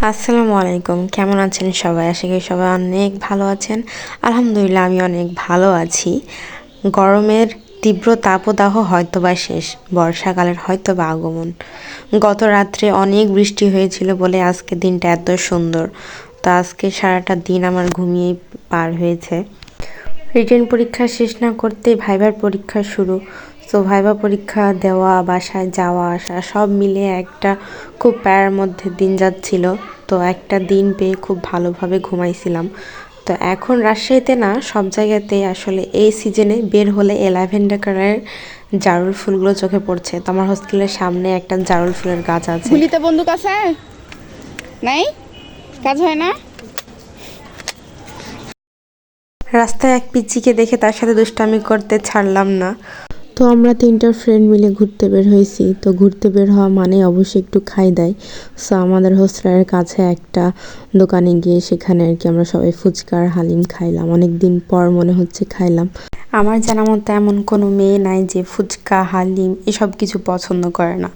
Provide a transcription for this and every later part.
আসসালামু আলাইকুম, কেমন আছেন সবাই? আশা করি সবাই অনেক ভালো আছেন। আলহামদুলিল্লাহ আমি অনেক ভালো আছি। গরমের তীব্র তাপদাহ হয়তোবা শেষ, বর্ষাকালের হয়তোবা আগমন। গত রাত্রে অনেক বৃষ্টি হয়েছিল বলে আজকে দিনটা এত সুন্দর। তো আজকে সারাটা দিন আমার ঘুমিয়েই পার হয়েছে। রিটেন পরীক্ষা শেষ না করতেই ভাইবার পরীক্ষা শুরু। সো ভাইবা পরীক্ষা দেওয়া, বাসায় যাওয়া আসা সব মিলিয়ে একটা খুব প্যারার মধ্যে দিন যাচ্ছিল। তো একটা দিন পেয়ে খুব ভালোভাবে ঘুমাইছিলাম। তো এখন রাজশাহীতে না, সব জায়গাতেই আসলে এই সিজনে বের হলে এই ল্যাভেন্ডার কালারের জারুল ফুলগুলো চোখে পড়ছে। তো আমার হোস্টেলের সামনে একটা জারুল ফুলের গাছ আছে। গুলিতে বন্দুক আছে নাই, কাজ হয় না। রাস্তায় এক পিচ্চিকে দেখে তার সাথে দুষ্টামি করতে ছাড়লাম না। তো আমরা তিনটা ফ্রেন্ড মিলে ঘুরতে বের হয়েছি। তো ঘুরতে বের হওয়া মানে অবশ্যই একটু খাই দাই। সো আমাদের হোস্টেলের কাছে একটা দোকানে গিয়ে সেখানে আর কি আমরা সবাই ফুচকার হালিম খাইলাম। অনেক দিন পর মনে হচ্ছে খাইলাম। আমার জানা মতো এমন কোনো মেয়ে নাই যে ফুচকা হালিম এসব কিছু পছন্দ করে না।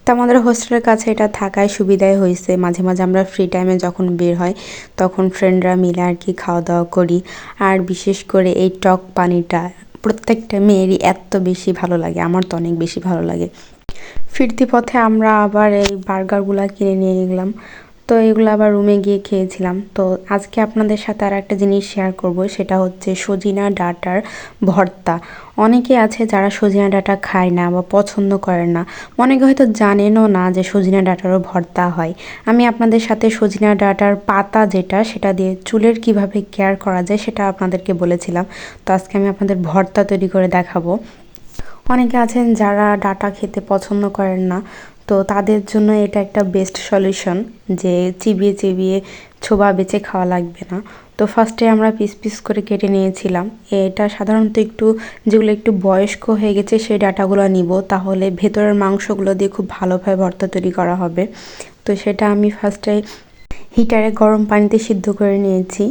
তো আমাদের হোস্টেলের কাছে এটা থাকায় সুবিধাই হয়েছে। মাঝে মাঝে আমরা ফ্রি টাইমে যখন বের হয় তখন ফ্রেন্ডরা মিলে আর কি খাওয়া দাওয়া করি। আর বিশেষ করে এই টক পানিটা প্রত্যেকটা মেয়েরই এত বেশি ভালো লাগে, আমার তো অনেক বেশি ভালো লাগে। ফিরতি পথে আমরা আবার এই বার্গারগুলো কিনে নিয়ে গেলাম। তো এগুলো আবার রুমে গিয়ে খেয়েছিলাম। তো আজকে আপনাদের সাথে আর একটা জিনিস শেয়ার করব, সেটা হচ্ছে সজিনা ডাঁটার ভর্তা। অনেকে আছে যারা সজিনা ডাঁটা খায় না বা পছন্দ করেন না, অনেকে হয়তো জানেনও না যে সজিনা ডাঁটারও ভর্তা হয়। আমি আপনাদের সাথে সজিনা ডাঁটার পাতা যেটা, সেটা দিয়ে চুলের কিভাবে কেয়ার করা যায় সেটা আপনাদেরকে বলেছিলাম। তো আজকে আমি আপনাদের ভর্তা তৈরি করে দেখাবো। অনেকে আছেন যারা ডাঁটা খেতে পছন্দ করেন না, তো তাদের জন্য এটা একটা বেস্ট সলিউশন যে চিবিয়ে চিবিয়ে ছোবা বেছে খাওয়া লাগবে না। তো ফার্স্টে আমরা পিস পিস করে কেটে নিয়েছিলাম। এটা সাধারণত যেগুলো একটু বয়স্ক হয়ে গেছে সেই ডাঁটাগুলো নিব, তাহলে ভেতরের মাংসগুলো দিয়ে খুব ভালোভাবে ভর্তা তৈরি করা হবে। তো সেটা আমি ফার্স্টে হিটারে গরম পানিতে সিদ্ধ করে নিয়েছি।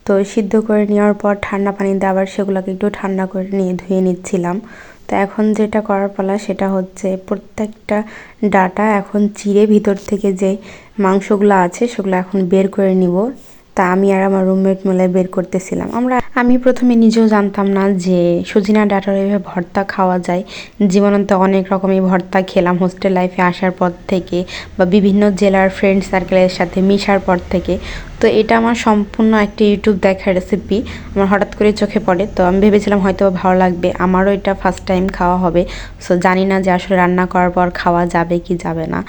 তো সিদ্ধ করে নেওয়ার পর ঠান্ডা পানিতে আবার সেগুলোকে একটু ঠান্ডা করে নিয়ে ধুয়ে নিচ্ছিলাম। তো এখন যেটা করার পালা সেটা হচ্ছে প্রত্যেকটা ডাঁটা এখন চিড়ে ভিতর থেকে যে মাংসগুলো আছে সেগুলো এখন বের করে নিব। তা আমি আর আমার রুমমেট মিলে বের করতেছিলাম। আমি প্রথমে নিজেও জানতাম না যে সজিনা ডাঁটার এভাবে ভর্তা খাওয়া যায়। জীবনান্তে অনেক রকমের ভর্তা খেলাম হোস্টেল লাইফে আসার পর থেকে, বা বিভিন্ন জেলার ফ্রেন্ড সার্কেলের সাথে মিশার পর থেকে। তো এটা আমার সম্পূর্ণ একটা ইউটিউব দেখা রেসিপি আমার হঠাৎ করে চোখে পড়ে। তো আমি ভেবেছিলাম হয়তো ভালো লাগবে, আমারও এটা ফার্স্ট টাইম খাওয়া হবে। সো জানি না যে আসলে রান্না করার পর খাওয়া যাবে কি যাবে না।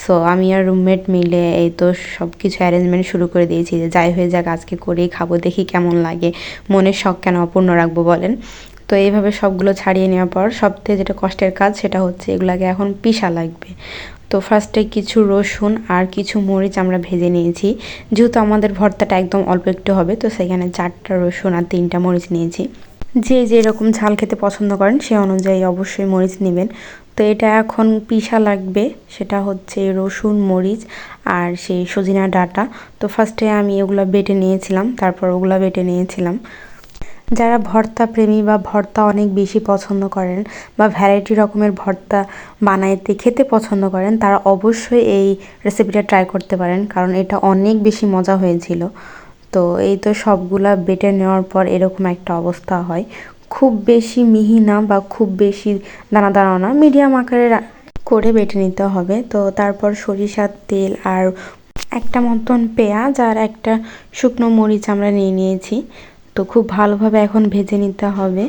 সো আমি আর রুমমেট মিলে এই তো সব কিছু অ্যারেঞ্জমেন্ট শুরু করে দিয়েছি যে যাই হয়ে যাক আজকে করেই খাবো, দেখি কেমন লাগে, মনের শখ কেন অপূর্ণ রাখবো বলেন। তো এইভাবে সবগুলো ছাড়িয়ে নেওয়ার পর সবথেকে যেটা কষ্টের কাজ সেটা হচ্ছে এগুলাকে এখন পিষা লাগবে। তো ফার্স্টে কিছু রসুন আর কিছু মরিচ আমরা ভেজে নিয়েছি। যেহেতু আমাদের ভর্তাটা একদম অল্প একটু হবে, তো সেখানে 4টা রসুন আর 3টা মরিচ নিয়েছি। যে যেরকম ঝাল খেতে পছন্দ করেন সে অনুযায়ী অবশ্যই মরিচ নেবেন। তো এটা এখন পিষা লাগবে, সেটা হচ্ছে রসুন মরিচ আর সেই সজিনা ডাঁটা। তো ফার্স্টে আমি এগুলো বেটে নিয়েছিলাম, তারপর ওগুলো বেটে নিয়েছিলাম। যারা ভর্তা প্রেমী বা ভর্তা অনেক বেশি পছন্দ করেন বা ভ্যারাইটি রকমের ভর্তা বানাইতে খেতে পছন্দ করেন, তারা অবশ্যই এই রেসিপিটা ট্রাই করতে পারেন, কারণ এটা অনেক বেশি মজা হয়েছিল। তো এই তো সবগুলা বেটে নেওয়ার পর এরকম একটা অবস্থা হয়। খুব বেশি মিহি না বা খুব বেশি দানা দানা না, মিডিয়াম আকারে করে বেটে নিতে হবে। তো তারপর সরিষার তেল আর একটা মতন পেঁয়াজ আর একটা শুকনো মরিচ আমরা নিয়ে নিয়েছি। তো খুব ভালোভাবে এখন ভেজে নিতে হবে।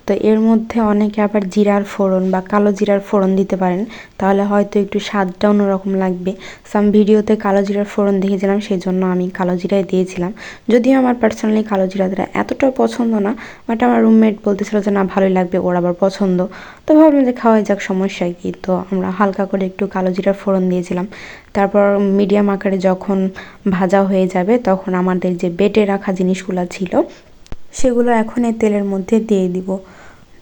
তো এর মধ্যে অনেকে আবার জিরার ফোড়ন বা কালো জিরার ফোড়ন দিতে পারেন, তাহলে হয়তো একটু স্বাদটা অন্যরকম লাগবে। সাম ভিডিওতে কালো জিরার ফোড়ন দেখেছিলাম, সেই জন্য আমি কালো জিরাই দিয়েছিলাম। যদিও আমার পার্সোনালি কালো জিরাটা এতটাও পছন্দ না, বাট আমার রুমমেট বলতেছিল যে না ভালোই লাগবে, ওর আবার পছন্দ। তো ভাবলাম যে খাওয়াই যাক, সমস্যা কি। তো আমরা হালকা করে একটু কালো জিরার ফোড়ন দিয়েছিলাম। তারপর মিডিয়াম আকারে যখন ভাজা হয়ে যাবে তখন আমাদের যে বেটে রাখা জিনিসগুলো ছিল সেগুলো এখন এই তেলের মধ্যে দিয়ে দিব।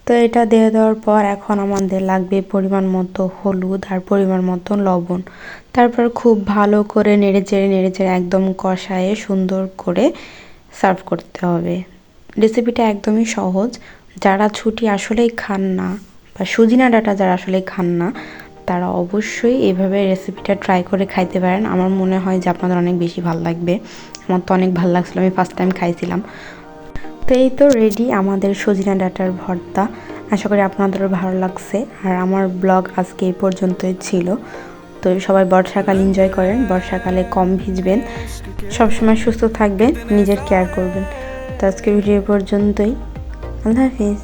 তো এটা দিয়ে দেওয়ার পর এখন আমাদের লাগবে পরিমাণ মতো হলুদ আর পরিমাণ মতো লবণ। তারপর খুব ভালো করে নেড়েচেড়ে একদম কষায়ে সুন্দর করে সার্ভ করতে হবে। রেসিপিটা একদমই সহজ। যারা ছুটি আসলেই খান না বা সজিনা ডাঁটা যারা আসলেই খান না, তারা অবশ্যই এভাবে রেসিপিটা ট্রাই করে খাইতে পারেন। আমার মনে হয় যে আপনাদের অনেক বেশি ভালো লাগবে। আমার তো অনেক ভালো লাগছিলো, আমি ফার্স্ট টাইম খাইছিলাম। তো এই তো রেডি আমাদের সজনা ডাঁটার ভর্তা। আশা করি আপনাদেরও ভালো লাগছে। আর আমার ব্লগ আজকে এই পর্যন্তই ছিল। তো সবাই বর্ষাকাল এনজয় করেন, বর্ষাকালে কম ভিজবেন, সবসময় সুস্থ থাকবেন, নিজের কেয়ার করবেন। তো আজকে ভিডিও পর্যন্তই। আল্লাহ হাফিজ।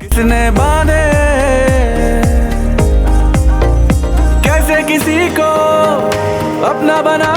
किसने बांधे कैसे किसी को अपना बना